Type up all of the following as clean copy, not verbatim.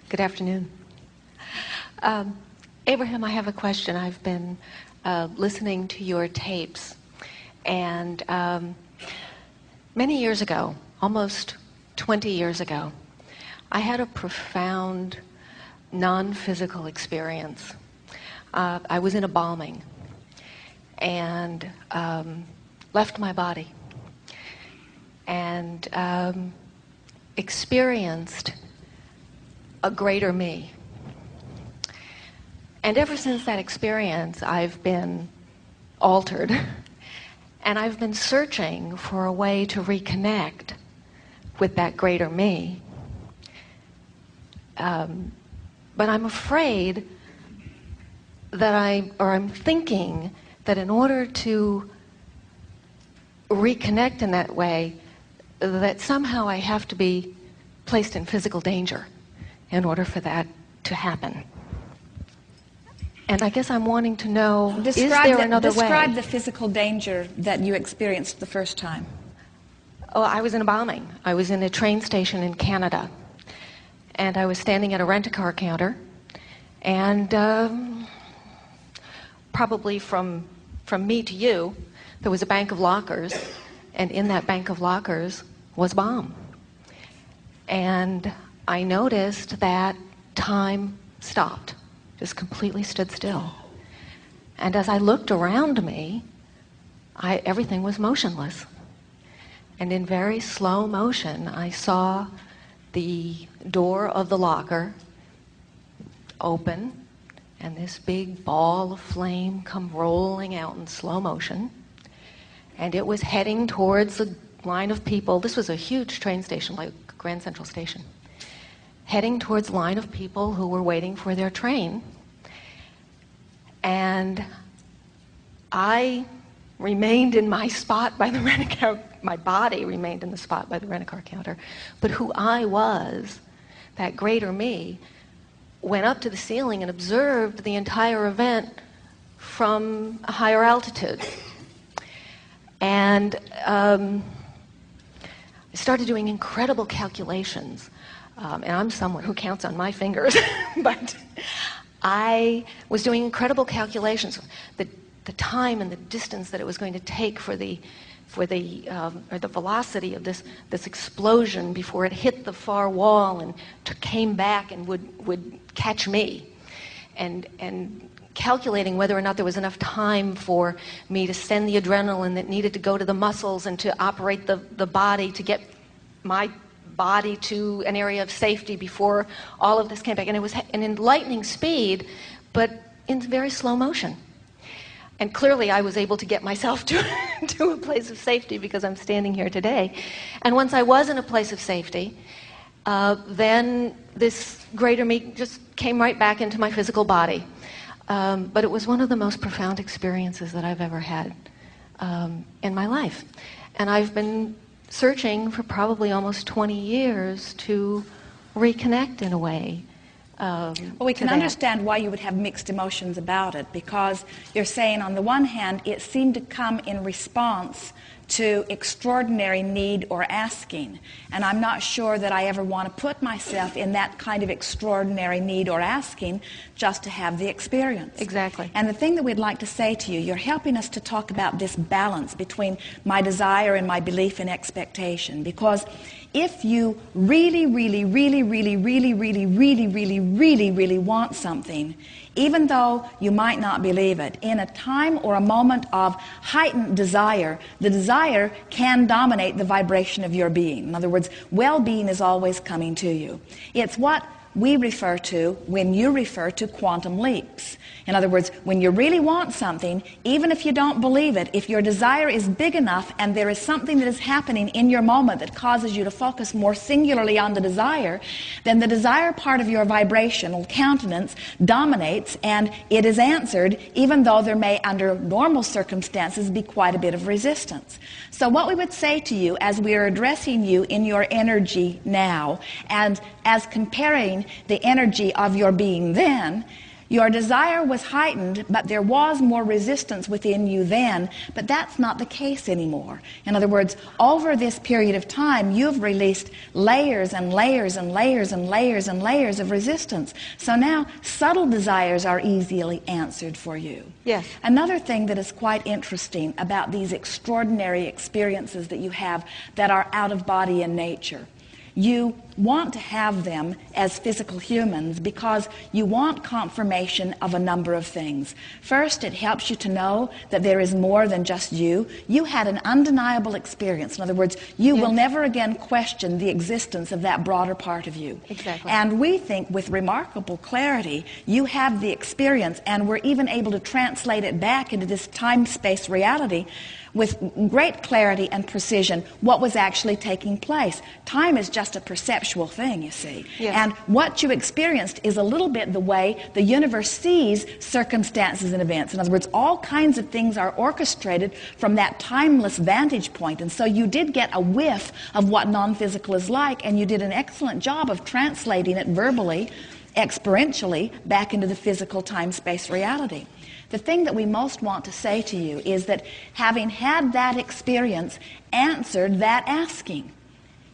Good afternoon. Abraham, I have a question. I've been listening to your tapes, and many years ago, almost 20 years ago, I had a profound non-physical experience. I was in a bombing and left my body and experienced a greater me. And ever since that experience, I've been altered, and I've been searching for a way to reconnect with that greater me. But I'm afraid that I'm thinking that in order to reconnect in that way, that somehow I have to be placed in physical danger in order for that to happen. And I guess I'm wanting to know, is there another way? Describe the physical danger that you experienced the first time. Oh, I was in a bombing. I was in a train station in Canada. And I was standing at a rent-a-car counter. And probably from me to you, there was a bank of lockers. And in that bank of lockers was a bomb. And I noticed that time stopped, just completely stood still. And as I looked around me, everything was motionless. And in very slow motion, I saw the door of the locker open, and this big ball of flame come rolling out in slow motion. And it was heading towards a line of people. This was a huge train station, like Grand Central Station. Heading towards a line of people who were waiting for their train. And I remained in my spot by the rent-a-car. My body remained in the spot by the rent-a-car counter. But who I was, that greater me, went up to the ceiling and observed the entire event from a higher altitude. And I started doing incredible calculations. And I'm someone who counts on my fingers, but I was doing incredible calculations. The time and the distance that it was going to take for the velocity of this explosion before it hit the far wall and came back and would catch me, and calculating whether or not there was enough time for me to send the adrenaline that needed to go to the muscles and to operate the body to get my body to an area of safety before all of this came back. And it was in lightning speed, but in very slow motion. And clearly I was able to get myself to a place of safety because I'm standing here today. And once I was in a place of safety, then this greater me just came right back into my physical body. But it was one of the most profound experiences that I've ever had in my life. And I've been searching for probably almost 20 years to reconnect in a way. Well, we can understand why you would have mixed emotions about it, because you're saying on the one hand it seemed to come in response to extraordinary need or asking, and I'm not sure that I ever want to put myself in that kind of extraordinary need or asking just to have the experience. Exactly. And the thing that we'd like to say to you, you're helping us to talk about this balance between my desire and my belief and expectation, because if you really want something, even though you might not believe it, in a time or a moment of heightened desire, the desire can dominate the vibration of your being. In other words, well-being is always coming to you. It's what we refer to when you refer to quantum leaps. In other words, when you really want something, even if you don't believe it, if your desire is big enough and there is something that is happening in your moment that causes you to focus more singularly on the desire, then the desire part of your vibrational countenance dominates, and it is answered, even though there may, under normal circumstances, be quite a bit of resistance. So what we would say to you as we are addressing you in your energy now, and as comparing the energy of your being then, Your desire was heightened, but there was more resistance within you then, but that's not the case anymore. In other words, over this period of time, you've released layers and layers and layers and layers and layers of resistance. So now subtle desires are easily answered for you. Yes. Another thing that is quite interesting about these extraordinary experiences that you have that are out of body in nature, you want to have them as physical humans because you want confirmation of a number of things. First, it helps you to know that there is more than just you. You had an undeniable experience. In other words, you will never again question the existence of that broader part of you. Exactly. And we think with remarkable clarity, you have the experience, and we're even able to translate it back into this time-space reality with great clarity and precision what was actually taking place. Time is just a perceptual thing, you see. Yes. And what you experienced is a little bit the way the universe sees circumstances and events. In other words, all kinds of things are orchestrated from that timeless vantage point. And so you did get a whiff of what non-physical is like, and you did an excellent job of translating it verbally, experientially, back into the physical time-space reality. The thing that we most want to say to you is that having had that experience answered that asking.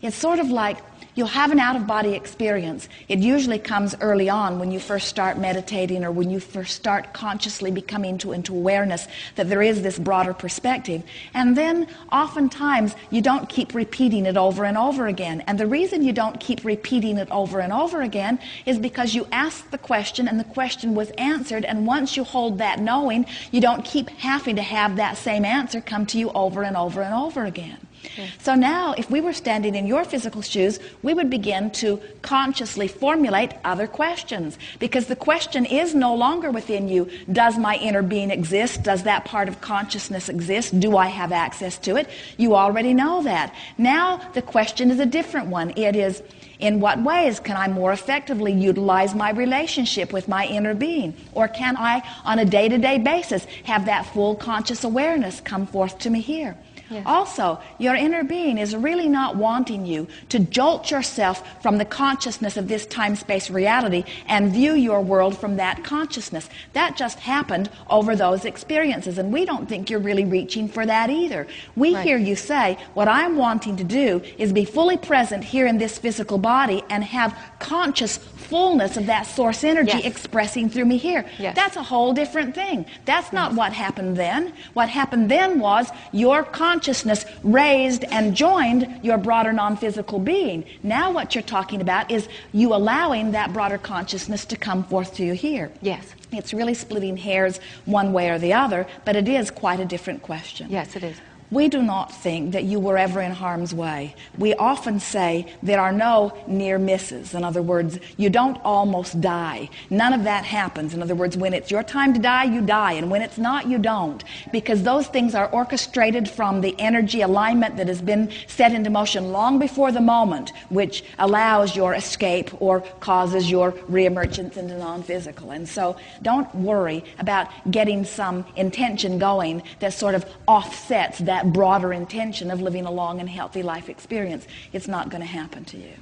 It's sort of like you'll have an out-of-body experience. It usually comes early on when you first start meditating or when you first start consciously becoming into awareness that there is this broader perspective. And then oftentimes you don't keep repeating it over and over again. And the reason you don't keep repeating it over and over again is because you asked the question and the question was answered, and once you hold that knowing, you don't keep having to have that same answer come to you over and over and over again. Yes. So now, if we were standing in your physical shoes, we would begin to consciously formulate other questions. Because the question is no longer within you, does my inner being exist? Does that part of consciousness exist? Do I have access to it? You already know that. Now the question is a different one. It is, in what ways can I more effectively utilize my relationship with my inner being? Or can I, on a day-to-day basis, have that full conscious awareness come forth to me here? Yes. Also, your inner being is really not wanting you to jolt yourself from the consciousness of this time-space reality and view your world from that consciousness. That just happened over those experiences, and we don't think you're really reaching for that either. We hear you say, what I'm wanting to do is be fully present here in this physical body and have conscious fullness of that source energy expressing through me here. Yes. That's a whole different thing. That's not what happened then. What happened then was your consciousness raised and joined your broader non-physical being. Now what you're talking about is you allowing that broader consciousness to come forth to you here. Yes. It's really splitting hairs one way or the other, but it is quite a different question. Yes, it is. We do not think that you were ever in harm's way. We often say there are no near misses. In other words, you don't almost die. None of that happens. In other words, when it's your time to die, you die. And when it's not, you don't. Because those things are orchestrated from the energy alignment that has been set into motion long before the moment, which allows your escape or causes your reemergence into non-physical. And so don't worry about getting some intention going that sort of offsets that broader intention of living a long and healthy life experience. It's not going to happen to you.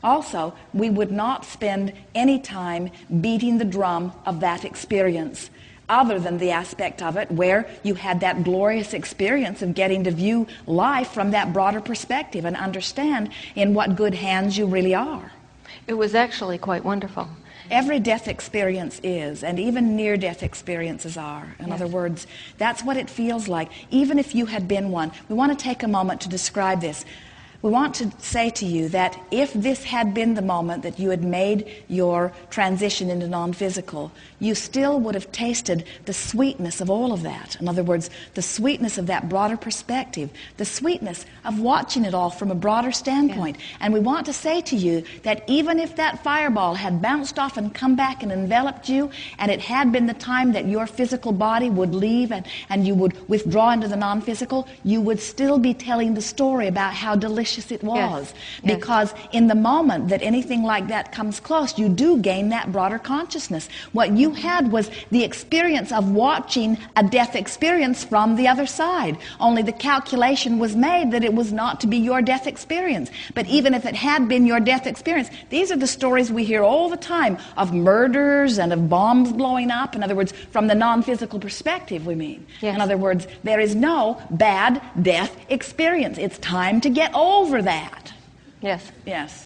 Also, we would not spend any time beating the drum of that experience other than the aspect of it where you had that glorious experience of getting to view life from that broader perspective and understand in what good hands you really are. It was actually quite wonderful. Every death experience is, and even near-death experiences are. In other words, that's what it feels like. Even if you had been one, we want to take a moment to describe this. We want to say to you that if this had been the moment that you had made your transition into non-physical, you still would have tasted the sweetness of all of that. In other words, the sweetness of that broader perspective, the sweetness of watching it all from a broader standpoint. Yeah. And we want to say to you that even if that fireball had bounced off and come back and enveloped you, and it had been the time that your physical body would leave and you would withdraw into the non-physical, you would still be telling the story about how delicious delicious it was. Yes. Because in the moment that anything like that comes close, you do gain that broader consciousness. What you had was the experience of watching a death experience from the other side. Only the calculation was made that it was not to be your death experience. But even if it had been your death experience, these are the stories we hear all the time of murders and of bombs blowing up. In other words, from the non-physical perspective, we mean. Yes. In other words, there is no bad death experience. It's time to get over that. Yes. Yes.